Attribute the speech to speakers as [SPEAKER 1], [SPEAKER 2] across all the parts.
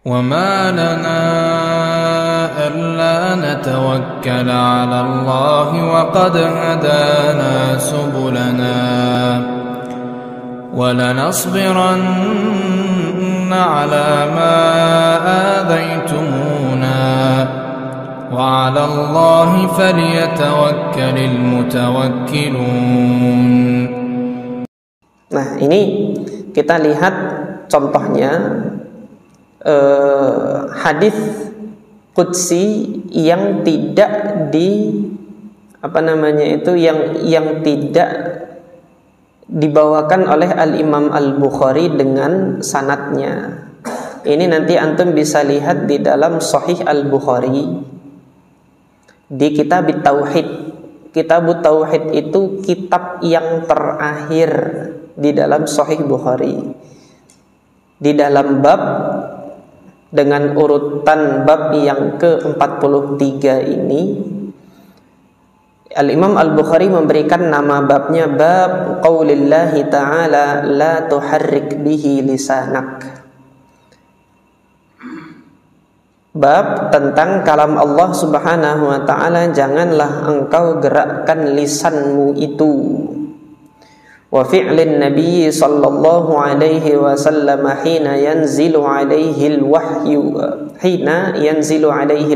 [SPEAKER 1] وَمَا لَنَا أَلَّا نَتَوَكَّلَ عَلَى اللَّهِ وَقَدْ هَدَانَا سُبُلَنَا وَلَنَصْبِرَنَّ عَلَى مَا آذَيْتُمُونَا وَعَلَى اللَّهِ فَلْيَتَوَكَّلِ الْمُتَوَكِّلُونَ.
[SPEAKER 2] Nah, ini kita lihat contohnya hadis qudsi yang tidak yang tidak dibawakan oleh Al-Imam Al-Bukhari dengan sanadnya. Ini nanti antum bisa lihat di dalam Sahih Al-Bukhari di Kitab Tauhid. Kitab Tauhid itu kitab yang terakhir di dalam Sahih Bukhari. Di dalam bab dengan urutan bab yang ke-43 ini, Al-Imam Al-Bukhari memberikan nama babnya bab qaulillahi ta'ala la tuharrik bihi lisanak. Bab tentang kalam Allah Subhanahu wa ta'ala, janganlah engkau gerakkan lisanmu itu. Wa fi'lin Nabi sallallahu alaihi wasallam hina yanzilu alaihi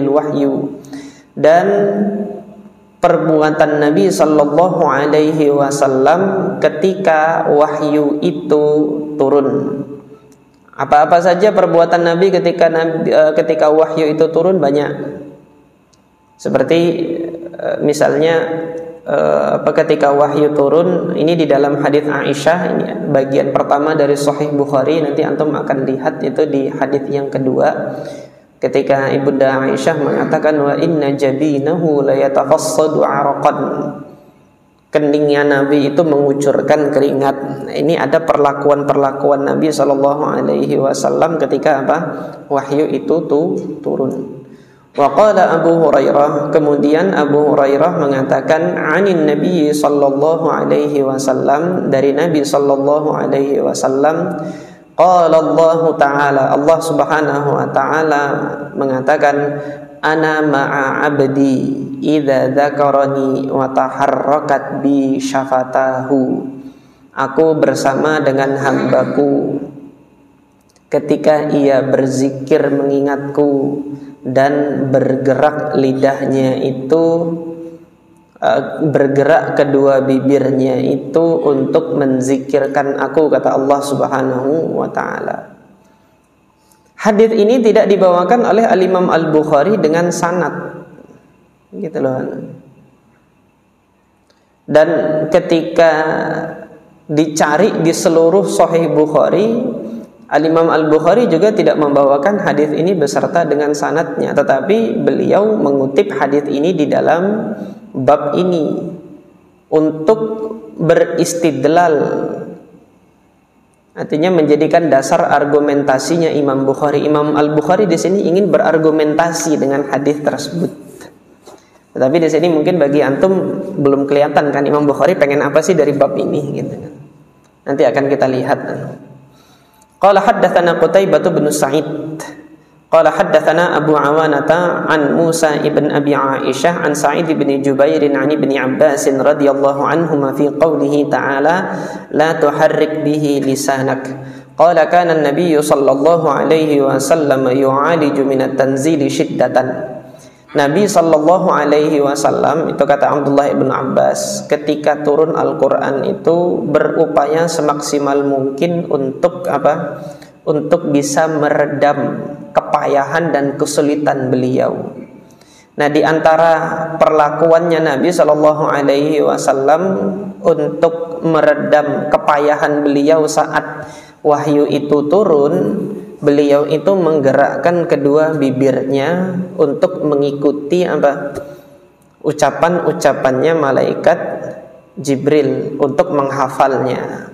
[SPEAKER 2] al-wahyu, dan perbuatan Nabi sallallahu alaihi wasallam ketika wahyu itu turun. Apa-apa saja perbuatan Nabi ketika wahyu itu turun banyak. Seperti misalnya ketika wahyu turun, ini di dalam hadis Aisyah, ini bagian pertama dari Sahih Bukhari, nanti antum akan lihat itu di hadis yang kedua, ketika Ibunda Aisyah mengatakan wa inna jabinahu la yatafassadu 'araqan, keningnya Nabi itu mengucurkan keringat. Ini ada perlakuan Nabi sallallahu alaihi wasallam ketika wahyu itu turun. Wa qala Abu Hurairah, kemudian Abu Hurairah mengatakan anin Nabi sallallahu alaihi wasallam, dari Nabi sallallahu alaihi wasallam, qala Allah taala, Allah Subhanahu wa taala mengatakan ana ma'a abdi idza dzakarani wa taharrakat bi syafatahu, aku bersama dengan hambaku ketika ia berzikir mengingatku dan bergerak lidahnya itu, bergerak kedua bibirnya itu untuk menzikirkan aku, kata Allah Subhanahu wa ta'ala. Hadis ini tidak dibawakan oleh Al-Imam Al-Bukhari dengan sanad, gitu loh. Dan ketika dicari di seluruh Sahih Bukhari, Al-Imam Al-Bukhari juga tidak membawakan hadis ini beserta dengan sanadnya, tetapi beliau mengutip hadis ini di dalam bab ini untuk beristidlal, artinya menjadikan dasar argumentasinya Imam Bukhari. Imam Al-Bukhari di sini ingin berargumentasi dengan hadis tersebut. Tetapi di sini mungkin bagi antum belum kelihatan kan Imam Bukhari pengen apa sih dari bab ini, gitu kan. Nanti akan kita lihat. Qala haddatsana Qutaibah bin Sa'id qala haddatsana Abu Awanata an Musa ibn Abi Aisyah an Sa'id bin Jubair an Ibn Abbas radhiyallahu anhuma fi qawlihi ta'ala la tuharrik bihi lisanak. Qala kana an-nabiy sallallahu alaihi wasallam yu'aliju min at-tanzili shiddatan. Nabi sallallahu alaihi wasallam, itu kata Abdullah ibn Abbas, ketika turun Al-Quran itu berupaya semaksimal mungkin untuk untuk bisa meredam kepayahan dan kesulitan beliau. Nah, di antara perlakuannya Nabi sallallahu alaihi wasallam untuk meredam kepayahan beliau saat wahyu itu turun, beliau itu menggerakkan kedua bibirnya untuk mengikuti ucapan-ucapannya malaikat Jibril untuk menghafalnya.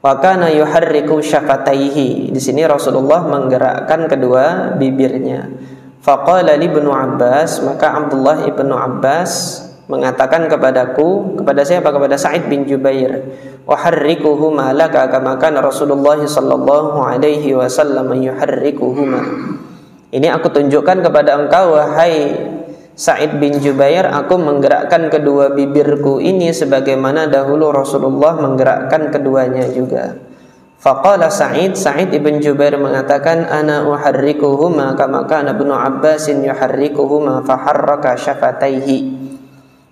[SPEAKER 2] Wa kana yuharriku syafataihi, di sini Rasulullah menggerakkan kedua bibirnya. Faqala li Ibnu Abbas, maka Abdullah ibnu Abbas mengatakan kepadaku, kepada siapa? Kepada Sa'id bin Jubair, uharrikuhuma laka kama kana Rasulullah sallallahu alaihi wasallam yuharrikuhuma. Ini aku tunjukkan kepada engkau, wahai Sa'id bin Jubair, aku menggerakkan kedua bibirku ini sebagaimana dahulu Rasulullah menggerakkan keduanya juga. Faqala Sa'id ibn Jubair mengatakan, ana uharrikuhuma kama kana Ibnu Abbas yuharrikuhuma faharraka syafataihi.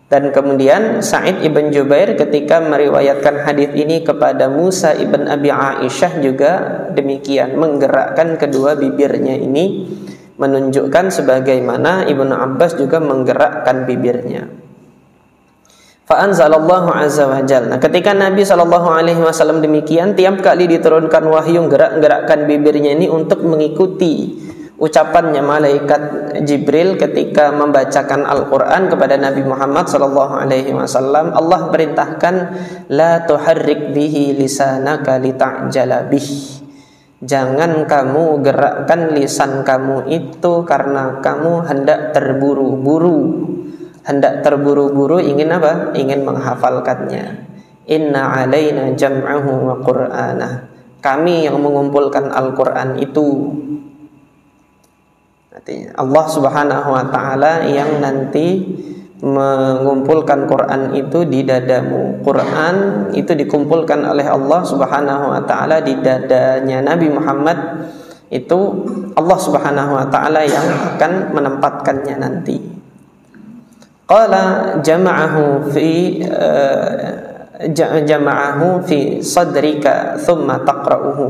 [SPEAKER 2] Dan kemudian Sa'id ibn Jubair ketika meriwayatkan hadis ini kepada Musa ibn Abi Aisyah juga demikian, menggerakkan kedua bibirnya ini, menunjukkan sebagaimana Ibnu Abbas juga menggerakkan bibirnya. Fa'anzalallahu azza wa jalla. Nah, ketika Nabi SAW demikian, tiap kali diturunkan wahyu gerak-gerakkan bibirnya ini untuk mengikuti ucapannya malaikat Jibril ketika membacakan Al-Quran kepada Nabi Muhammad SAW. Allah perintahkan, la tuharrik bihi lisanaka lita'jala bih. Jangan kamu gerakkan lisan kamu itu karena kamu hendak terburu-buru. Hendak terburu-buru ingin apa? Ingin menghafalkannya. Inna alaina jam'ahu wa qur'anah. Kami yang mengumpulkan Al-Quran itu. Artinya Allah Subhanahu wa taala yang nanti mengumpulkan Quran itu di dadamu. Quran itu dikumpulkan oleh Allah Subhanahu wa taala di dadanya Nabi Muhammad. Itu Allah Subhanahu wa taala yang akan menempatkannya nanti. Qala jama'ahu fi sadrika thumma taqra'uhu.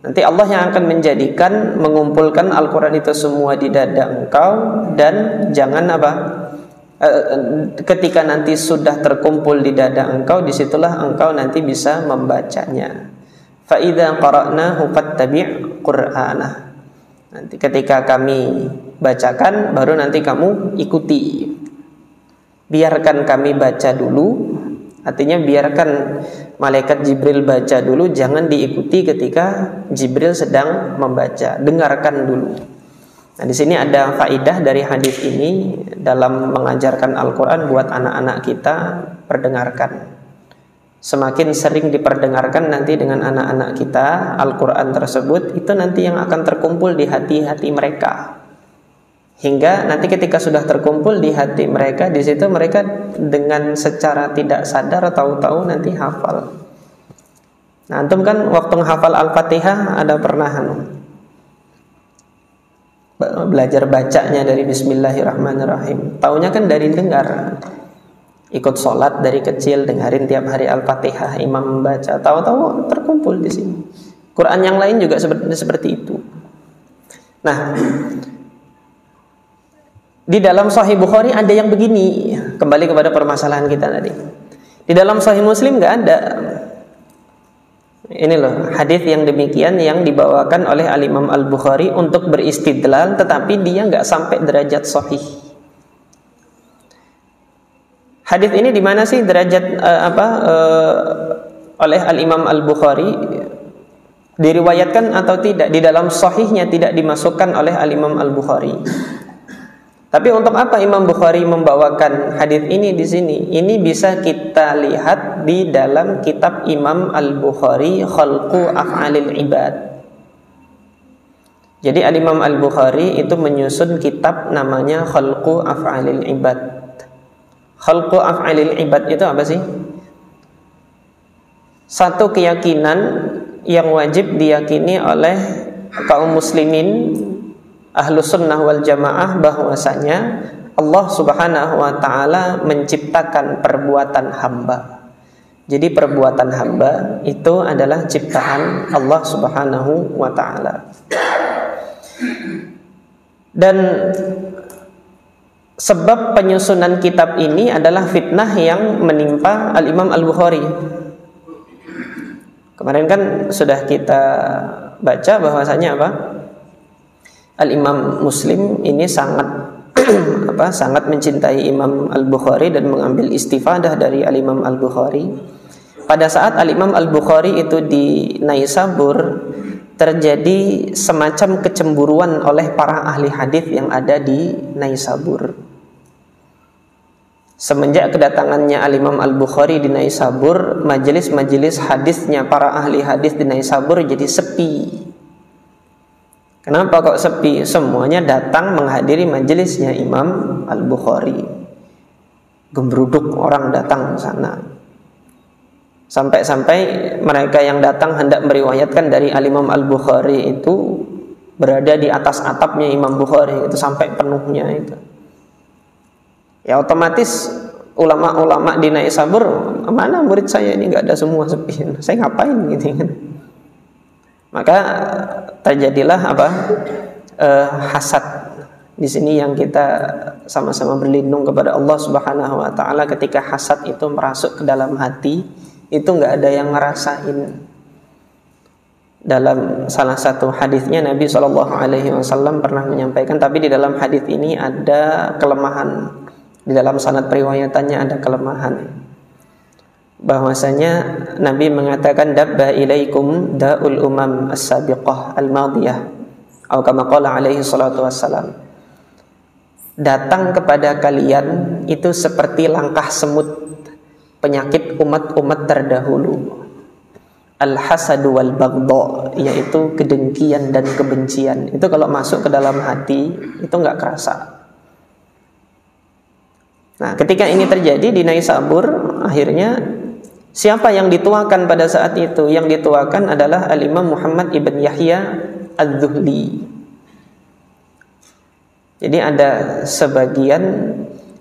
[SPEAKER 2] Nanti Allah yang akan menjadikan, mengumpulkan Al-Quran itu semua di dada engkau. Dan jangan apa, ketika nanti sudah terkumpul di dada engkau, disitulah engkau nanti bisa membacanya. Fa'idha qara'nahu fattabi' qur'anah. Nanti ketika kami bacakan, baru nanti kamu ikuti. Biarkan kami baca dulu. Artinya biarkan malaikat Jibril baca dulu, jangan diikuti ketika Jibril sedang membaca. Dengarkan dulu. Nah, di sini ada faidah dari hadis ini dalam mengajarkan Al-Quran buat anak-anak kita, perdengarkan. Semakin sering diperdengarkan nanti dengan anak-anak kita Al-Quran tersebut, itu nanti yang akan terkumpul di hati-hati mereka. Hingga nanti ketika sudah terkumpul di hati mereka, di situ mereka dengan secara tidak sadar tahu-tahu nanti hafal. Nah, antum kan waktu menghafal Al-Fatihah ada pernah belajar bacanya dari Bismillahirrahmanirrahim. Taunya kan dari dengar. Ikut sholat dari kecil, dengerin tiap hari Al-Fatihah, imam membaca, tahu-tahu terkumpul di sini. Quran yang lain juga seperti itu. Nah, di dalam Sahih Bukhari ada yang begini. Kembali kepada permasalahan kita tadi. Di dalam Sahih Muslim nggak ada. Ini loh hadis yang demikian yang dibawakan oleh Al-Imam Al-Bukhari untuk beristidlal, tetapi dia nggak sampai derajat sahih. Hadis ini di mana sih derajat oleh Al-Imam Al-Bukhari? Diriwayatkan atau tidak? Di dalam sahihnya tidak dimasukkan oleh Al-Imam Al-Bukhari. Tapi untuk apa Imam Bukhari membawakan hadis ini di sini? Ini bisa kita lihat di dalam kitab Imam Al-Bukhari, Khalqu Af'alil Ibad. Jadi Al-Imam Al-Bukhari itu menyusun kitab namanya Khalqu Af'alil Ibad. Khalqu Af'alil Ibad itu apa sih? Satu keyakinan yang wajib diyakini oleh kaum muslimin Ahlus Sunnah wal Jamaah, bahwasanya Allah Subhanahu wa ta'ala menciptakan perbuatan hamba. Jadi perbuatan hamba itu adalah ciptaan Allah Subhanahu wa ta'ala. Dan sebab penyusunan kitab ini adalah fitnah yang menimpa Al-Imam Al-Bukhari. Kemarin kan sudah kita baca bahwasanya apa? Al-Imam Muslim ini sangat sangat mencintai Imam Al-Bukhari dan mengambil istifadah dari Al-Imam Al-Bukhari. Pada saat Al-Imam Al-Bukhari itu di Naisabur, terjadi semacam kecemburuan oleh para ahli hadis yang ada di Naisabur. semenjak kedatangannya Al-Imam Al-Bukhari di Naisabur, majelis-majelis hadisnya para ahli hadis di Naisabur jadi sepi. Kenapa kok sepi? Semuanya datang menghadiri majelisnya Imam Al-Bukhari. Gembruduk orang datang ke sana. Sampai-sampai mereka yang datang hendak meriwayatkan dari Al-Imam Al-Bukhari itu berada di atas atapnya Imam Bukhari, itu sampai penuhnya itu. Ya otomatis ulama-ulama di Naisabur, mana murid saya ini, nggak ada, semua sepi. Saya ngapain gitu kan? Maka terjadilah hasad di sini yang kita sama-sama berlindung kepada Allah Subhanahu Wa Taala. Ketika hasad itu merasuk ke dalam hati, itu nggak ada yang ngerasain. Dalam salah satu hadisnya Nabi SAW pernah menyampaikan, tapi di dalam hadis ini ada kelemahan. Di dalam sanad periwayatannya ada kelemahan. Bahwasanya Nabi mengatakan dabba ilaikum da'ul umam as-sabiqah al-madiyah, atau kama qala alaihi salatu wassalam. Datang kepada kalian itu seperti langkah semut penyakit umat-umat terdahulu. Al-hasadu wal baghdha, yaitu kedengkian dan kebencian. Itu kalau masuk ke dalam hati itu enggak kerasa. Nah, ketika ini terjadi di Naisabur, akhirnya siapa yang dituakan pada saat itu? Yang dituakan adalah Al-Imam Muhammad ibn Yahya Az-Zuhli. Jadi ada sebagian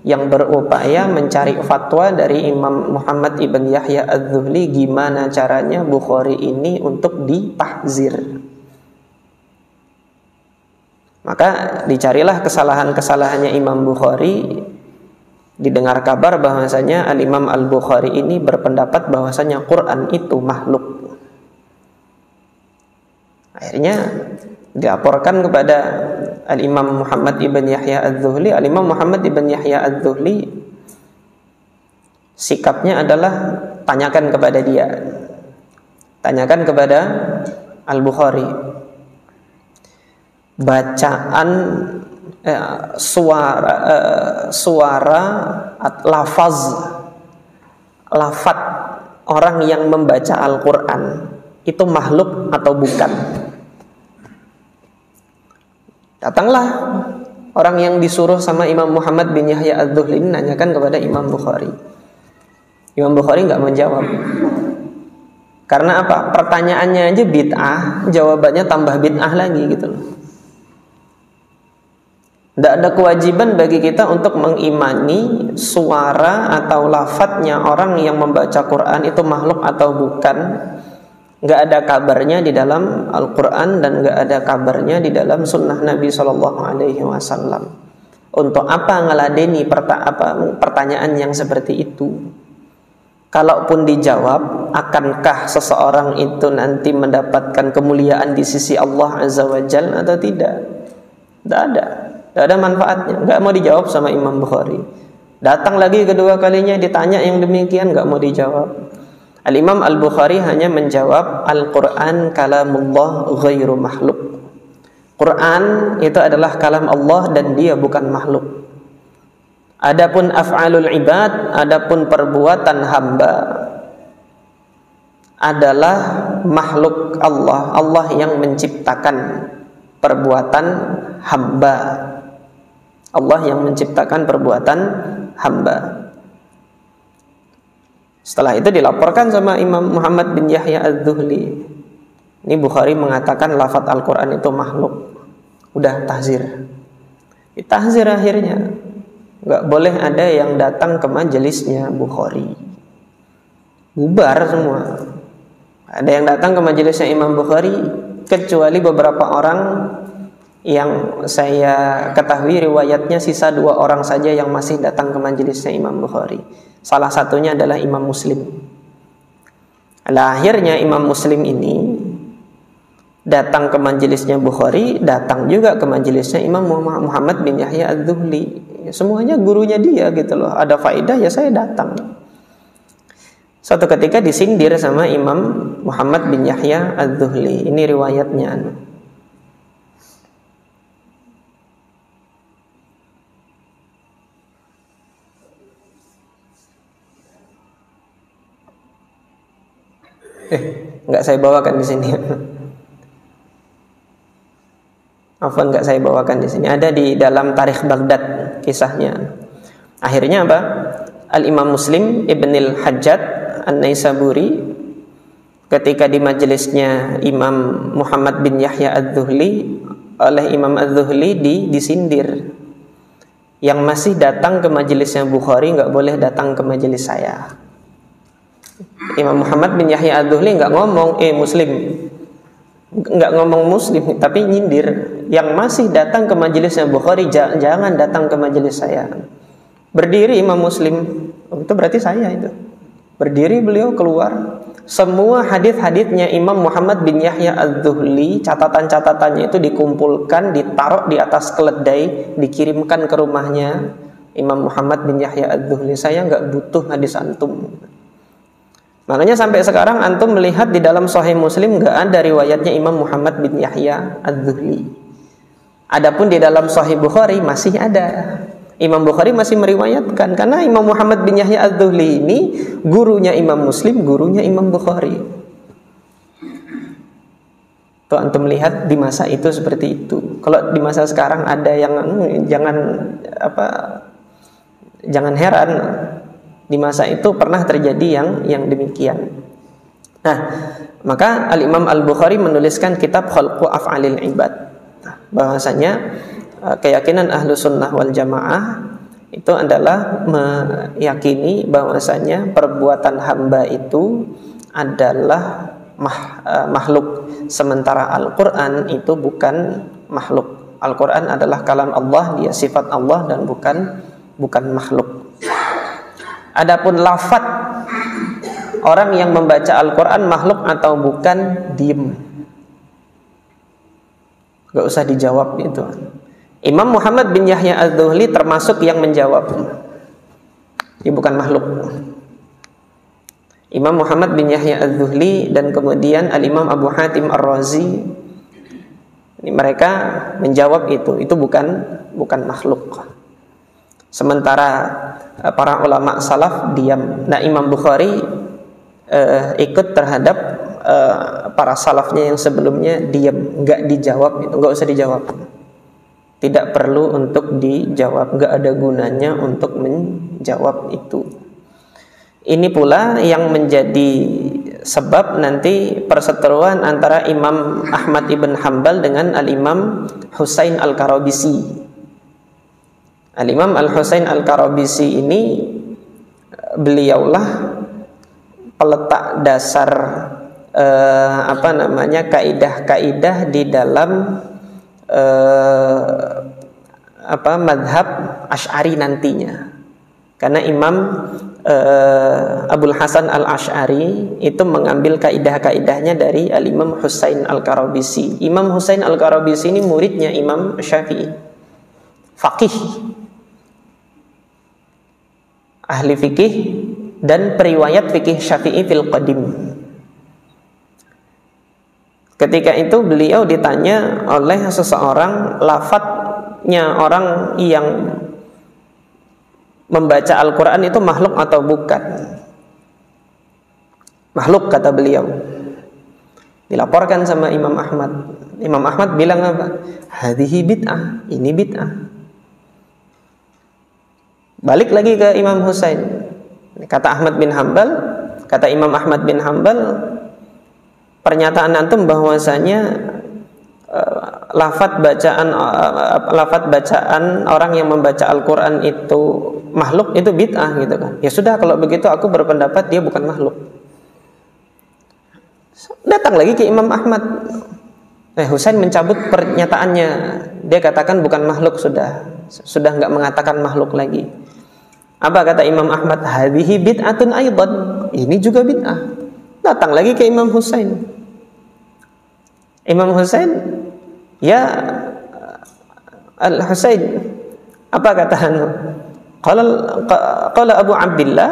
[SPEAKER 2] yang berupaya mencari fatwa dari Imam Muhammad ibn Yahya Az-Zuhli, gimana caranya Bukhari ini untuk ditahzir. Maka dicarilah kesalahan-kesalahannya Imam Bukhari. Didengar kabar bahwasanya Al-Imam Al-Bukhari ini berpendapat bahwasanya Quran itu makhluk. Akhirnya dilaporkan kepada Al-Imam Muhammad ibn Yahya Az-Zuhli. Al-Imam Muhammad ibn Yahya Az-Zuhli sikapnya adalah tanyakan kepada dia. Tanyakan kepada Al-Bukhari. Bacaan suara lafaz orang yang membaca Al-Quran itu makhluk atau bukan. Datanglah orang yang disuruh sama Imam Muhammad bin Yahya Az-Zuhli nanyakan kepada Imam Bukhari. Imam Bukhari nggak menjawab. Karena apa? Pertanyaannya aja bid'ah, jawabannya tambah bid'ah lagi gitu loh. Tidak ada kewajiban bagi kita untuk mengimani suara atau lafadznya orang yang membaca Quran itu makhluk atau bukan. Nggak ada kabarnya di dalam Al-Quran dan nggak ada kabarnya di dalam Sunnah Nabi SAW. Untuk apa ngeladeni pertanyaan yang seperti itu? Kalaupun dijawab, akankah seseorang itu nanti mendapatkan kemuliaan di sisi Allah Azza wa Jalla atau tidak? Tidak ada. Tidak ada manfaatnya. Nggak mau dijawab sama Imam Bukhari. Datang lagi kedua kalinya ditanya yang demikian, nggak mau dijawab. Al-Imam Al-Bukhari hanya menjawab Al-Quran kalamullah ghairu makhluk. Quran itu adalah kalam Allah dan dia bukan makhluk. Adapun af'alul ibad, adapun perbuatan hamba adalah makhluk Allah. Allah yang menciptakan perbuatan hamba. Allah yang menciptakan perbuatan hamba. Setelah itu dilaporkan sama Imam Muhammad bin Yahya Az-Zuhli. Ini Bukhari mengatakan lafaz Al-Quran itu makhluk. Udah tahzir. Ditahzir akhirnya. Nggak boleh ada yang datang ke majelisnya Bukhari. Bubar semua. Ada yang datang ke majelisnya Imam Bukhari kecuali beberapa orang yang saya ketahui riwayatnya sisa 2 orang saja yang masih datang ke majelisnya Imam Bukhari. Salah satunya adalah Imam Muslim. Akhirnya Imam Muslim ini datang ke majelisnya Bukhari, datang juga ke majelisnya Imam Muhammad bin Yahya Az-Zuhli. Semuanya gurunya dia gitu loh. Ada faedah ya saya datang. Suatu ketika disindir sama Imam Muhammad bin Yahya Az-Zuhli. Ini riwayatnya. Nggak saya bawakan di sini. Afwan, nggak saya bawakan di sini. Ada di dalam Tarikh Baghdad kisahnya. Akhirnya apa? Al-Imam Muslim Ibnul Hajjaj An-Naisaburi ketika di majelisnya Imam Muhammad bin Yahya Az-Zuhli, oleh Imam Az-Zuhli disindir. Yang masih datang ke majelisnya Bukhari nggak boleh datang ke majelis saya. Imam Muhammad bin Yahya Az-Zuhli nggak ngomong Muslim, nggak ngomong Muslim, tapi nyindir. Yang masih datang ke majelisnya Bukhari jangan datang ke majelis saya. Berdiri Imam Muslim, itu berarti saya itu. Berdiri beliau keluar. Semua hadis-hadisnya Imam Muhammad bin Yahya Az-Zuhli, catatan-catatannya itu dikumpulkan, ditaruh di atas keledai, dikirimkan ke rumahnya Imam Muhammad bin Yahya Az-Zuhli. Saya nggak butuh hadis antum. Makanya sampai sekarang antum melihat di dalam Sahih Muslim nggak ada riwayatnya Imam Muhammad bin Yahya Az-Zuhli. Adapun di dalam Sahih Bukhari masih ada. Imam Bukhari masih meriwayatkan karena Imam Muhammad bin Yahya Az-Zuhli ini gurunya Imam Muslim, gurunya Imam Bukhari. Tuh antum lihat di masa itu seperti itu. Kalau di masa sekarang ada yang jangan heran, di masa itu pernah terjadi yang demikian. Nah, maka Al-Imam Al-Bukhari menuliskan kitab Khalqu Af'alil Ibad. Bahwasanya keyakinan ahlu sunnah wal jamaah itu adalah meyakini bahwasanya perbuatan hamba itu adalah makhluk, sementara Al-Quran itu bukan makhluk. Al-Quran adalah kalam Allah, dia sifat Allah dan bukan makhluk. Adapun lafaz orang yang membaca Al-Quran makhluk atau bukan, diem, gak usah dijawab itu. Imam Muhammad bin Yahya Az-Zuhli termasuk yang menjawab, dia bukan makhluk. Imam Muhammad bin Yahya Az-Zuhli dan kemudian Al-Imam Abu Hatim Ar-Razi, mereka menjawab itu bukan makhluk. Sementara para ulama salaf diam. Nah, Imam Bukhari ikut terhadap para salafnya yang sebelumnya diam, nggak dijawab itu, nggak usah dijawab. Tidak perlu untuk dijawab, nggak ada gunanya untuk menjawab itu. Ini pula yang menjadi sebab nanti perseteruan antara Imam Ahmad ibn Hanbal dengan Al-Imam Husain Al-Karabisi. Al-Imam Al-Husain Al-Karabisi ini beliaulah peletak dasar kaidah-kaidah di dalam madhab Asy'ari nantinya. Karena Imam Abul Hasan Al-Asy'ari itu mengambil kaidah-kaidahnya dari Al-Imam Husain Al-Karabisi. Imam Husain Al-Karabisi ini muridnya Imam Syafi'i, faqih, ahli fikih dan periwayat fikih Syafi'i fil qadim. Ketika itu beliau ditanya oleh seseorang, lafadznya orang yang membaca Al-Quran itu makhluk atau bukan? Makhluk, kata beliau. Dilaporkan sama Imam Ahmad. Imam Ahmad bilang apa? Hadhihi bid'ah, ini bid'ah. Balik lagi ke Imam Husain. Kata Imam Ahmad bin Hanbal, pernyataan antum bahwasanya lafaz bacaan orang yang membaca Al-Quran itu makhluk, itu bid'ah gitu kan. Ya sudah, kalau begitu aku berpendapat dia bukan makhluk. Datang lagi ke Imam Ahmad, Husain mencabut pernyataannya. Dia katakan bukan makhluk, sudah nggak mengatakan makhluk lagi. Apa kata Imam Ahmad? Hadhihi bid'atun aidan, ini juga bid'ah. Datang lagi ke Imam Husain. Imam Husain, ya Al-Husain, apa kata anu? Qala Abu Abdillah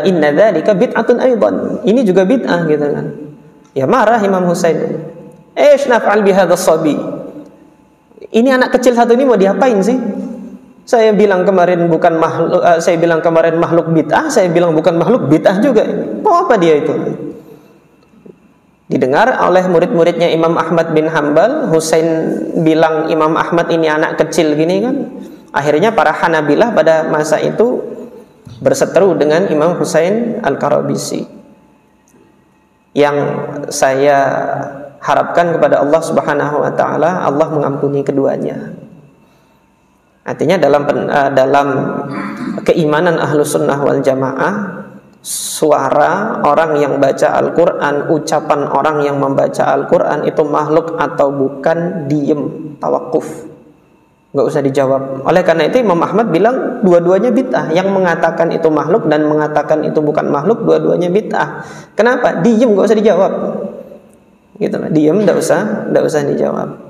[SPEAKER 2] inna dzalika bid'atun aidan. Ini juga bid'ah gitu kan. Ya marah Imam Husain. Naf'al bihadha sabi. Ini anak kecil satu ini mau diapain sih? Saya bilang kemarin bukan makhluk, saya bilang kemarin makhluk bid'ah, saya bilang bukan makhluk bid'ah juga. Mau apa dia itu? Didengar oleh murid-muridnya Imam Ahmad bin Hambal. Husain bilang Imam Ahmad ini anak kecil gini kan. Akhirnya para Hanabilah pada masa itu berseteru dengan Imam Husain Al-Karabisi. Yang saya harapkan kepada Allah Subhanahu wa taala, Allah mengampuni keduanya. Artinya dalam keimanan Ahlus Sunnah wal Jamaah, suara orang yang baca Al-Quran, ucapan orang yang membaca Al-Quran itu makhluk atau bukan, diem, tawakuf, nggak usah dijawab. Oleh karena itu Imam Ahmad bilang dua-duanya bid'ah. Yang mengatakan itu makhluk dan mengatakan itu bukan makhluk, dua-duanya bid'ah. Kenapa? Diem, nggak usah dijawab. Gitu lah, diem, nggak usah dijawab.